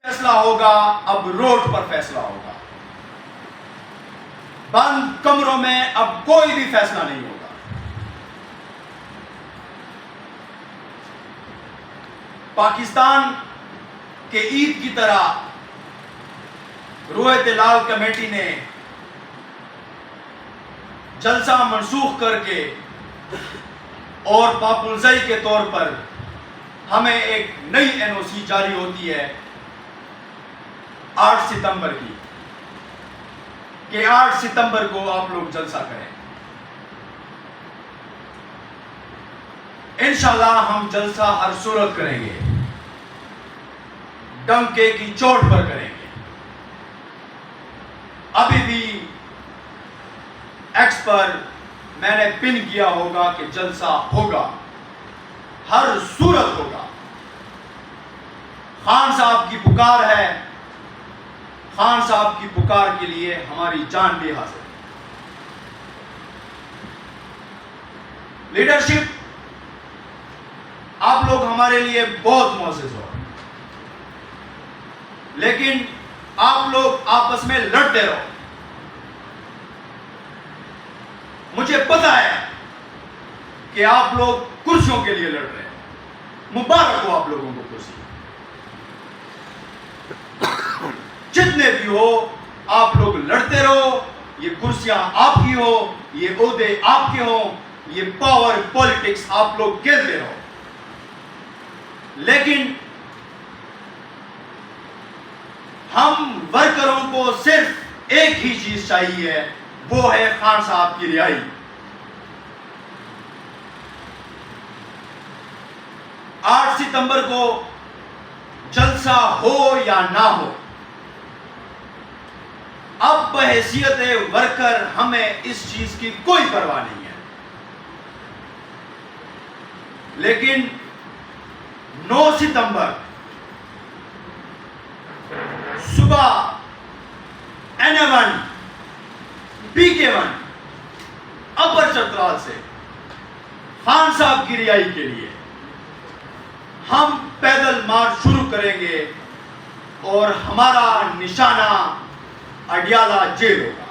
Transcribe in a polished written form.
फैसला होगा, अब रोड पर फैसला होगा। बंद कमरों में अब कोई भी फैसला नहीं होगा। पाकिस्तान के ईद की तरह रोहित लाल कमेटी ने जलसा मनसूख करके और पापुलजाई के तौर पर हमें एक नई एनओसी जारी होती है 8 सितंबर की, कि 8 सितंबर को आप लोग जलसा करें। इंशाल्लाह हम जलसा हर सूरत करेंगे, डंके की चोट पर करेंगे। अभी भी एक्स पर मैंने पिन किया होगा कि जलसा होगा, हर सूरत होगा। खान साहब की पुकार है, खान साहब की पुकार के लिए हमारी जान भी हाजिर। लीडरशिप, आप लोग हमारे लिए बहुत मुअज़्ज़िज़ हो, लेकिन आप लोग आपस में लड़ते रहो। मुझे पता है कि आप लोग कुर्सियों के लिए लड़ रहे हैं, मुबारक हो आप लोगों को कुर्सी। जितने भी हो आप लोग लड़ते रहो, ये कुर्सियां आपकी हो, ये ओहदे आपके हो, ये पावर पॉलिटिक्स आप लोग खेलते रहो। लेकिन हम वर्करों को सिर्फ एक ही चीज चाहिए, वो है खान साहब की रिहाई। आठ सितंबर को जलसा हो या ना हो, अब बहैसियत वर्कर हमें इस चीज की कोई परवाह नहीं है। लेकिन 9 सितंबर सुबह NA1 PK1 अपर चतराल से खान साहब की रिहाई के लिए हम पैदल मार्च शुरू करेंगे और हमारा निशाना अडियाला जेल होगा।